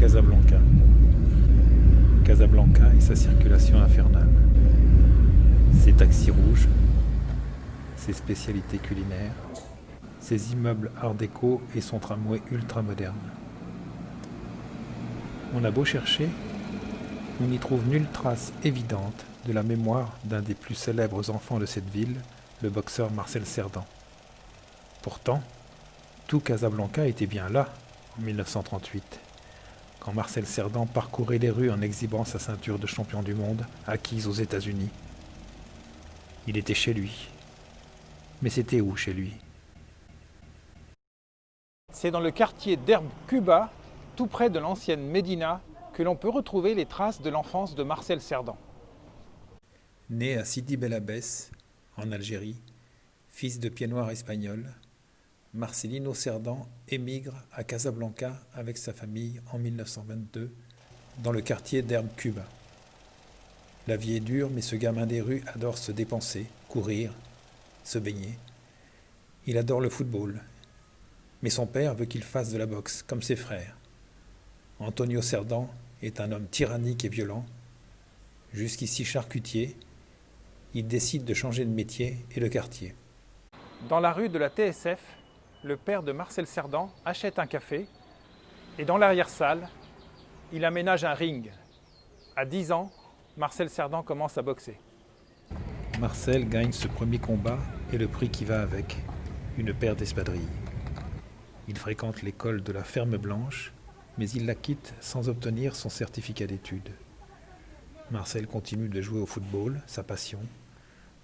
Casablanca. Casablanca et sa circulation infernale. Ses taxis rouges, ses spécialités culinaires, ses immeubles art déco et son tramway ultra moderne. On a beau chercher, on n'y trouve nulle trace évidente de la mémoire d'un des plus célèbres enfants de cette ville, le boxeur Marcel Cerdan. Pourtant, tout Casablanca était bien là, en 1938, quand Marcel Cerdan parcourait les rues en exhibant sa ceinture de champion du monde acquise aux États-Unis. Il était chez lui. Mais c'était où chez lui? C'est dans le quartier d'Herbe Cuba, tout près de l'ancienne Médina, que l'on peut retrouver les traces de l'enfance de Marcel Cerdan. Né à Sidi Bel Abbès, en Algérie, fils de pied-noir espagnol, Marcelino Cerdan émigre à Casablanca avec sa famille en 1922, dans le quartier d'Herbe Cuba. La vie est dure, mais ce gamin des rues adore se dépenser, courir, se baigner. Il adore le football, mais son père veut qu'il fasse de la boxe, comme ses frères. Antonio Cerdan est un homme tyrannique et violent. Jusqu'ici charcutier, il décide de changer de métier et de quartier. Dans la rue de la TSF, le père de Marcel Cerdan achète un café et dans l'arrière-salle, il aménage un ring. À 10 ans, Marcel Cerdan commence à boxer. Marcel gagne ce premier combat et le prix qui va avec, une paire d'espadrilles. Il fréquente l'école de la Ferme Blanche, mais il la quitte sans obtenir son certificat d'études. Marcel continue de jouer au football, sa passion,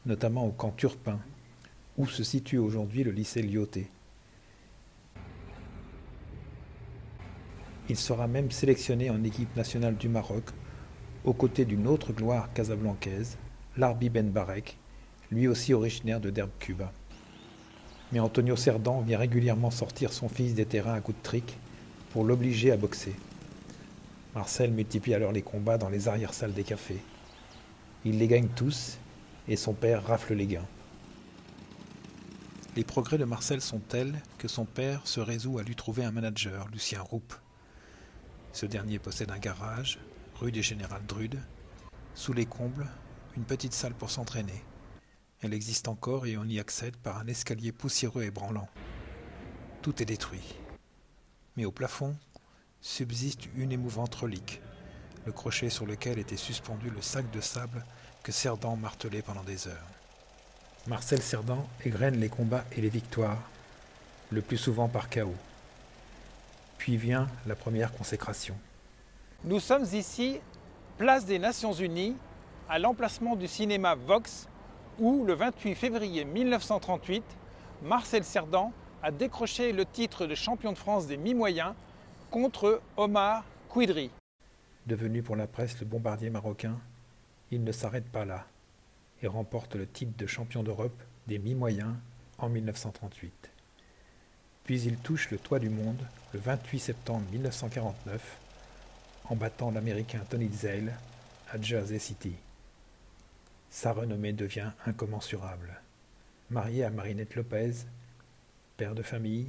notamment au camp Turpin, où se situe aujourd'hui le lycée Lyautey. Il sera même sélectionné en équipe nationale du Maroc, aux côtés d'une autre gloire casablancaise, Larbi Ben Barek, lui aussi originaire de Derbe Cuba. Mais Antonio Cerdan vient régulièrement sortir son fils des terrains à coups de trick pour l'obliger à boxer. Marcel multiplie alors les combats dans les arrière-salles des cafés. Il les gagne tous et son père rafle les gains. Les progrès de Marcel sont tels que son père se résout à lui trouver un manager, Lucien Roupe. Ce dernier possède un garage, rue des Général Drude. Sous les combles, une petite salle pour s'entraîner. Elle existe encore et on y accède par un escalier poussiéreux et branlant. Tout est détruit. Mais au plafond, subsiste une émouvante relique, le crochet sur lequel était suspendu le sac de sable que Cerdan martelait pendant des heures. Marcel Cerdan égrène les combats et les victoires, le plus souvent par chaos. Puis vient la première consécration. Nous sommes ici, place des Nations Unies, à l'emplacement du cinéma Vox, où le 28 février 1938, Marcel Cerdan a décroché le titre de champion de France des mi-moyens contre Omar Quidri. Devenu pour la presse le bombardier marocain, il ne s'arrête pas là et remporte le titre de champion d'Europe des mi-moyens en 1938. Puis il touche le toit du monde le 28 septembre 1949 en battant l'Américain Tony Zale à Jersey City. Sa renommée devient incommensurable. Marié à Marinette Lopez, père de famille,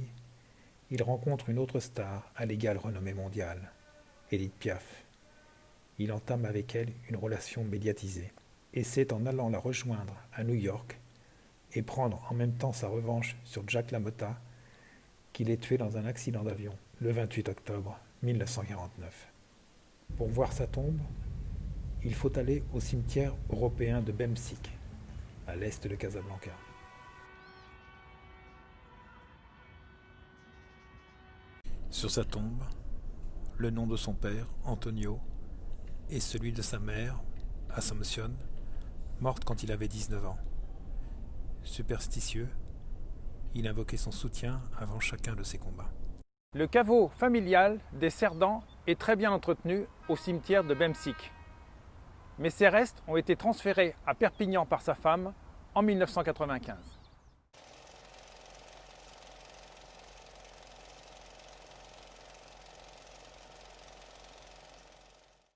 il rencontre une autre star à l'égale renommée mondiale, Édith Piaf. Il entame avec elle une relation médiatisée. Et c'est en allant la rejoindre à New York et prendre en même temps sa revanche sur Jack LaMotta qu'il est tué dans un accident d'avion le 28 octobre 1949. Pour voir sa tombe, il faut aller au cimetière européen de Bemsik, à l'est de Casablanca. Sur sa tombe, le nom de son père, Antonio, et celui de sa mère, Assumpción, morte quand il avait 19 ans. Superstitieux, il invoquait son soutien avant chacun de ses combats. Le caveau familial des Cerdan est très bien entretenu au cimetière de Bemsik. Mais ses restes ont été transférés à Perpignan par sa femme en 1995.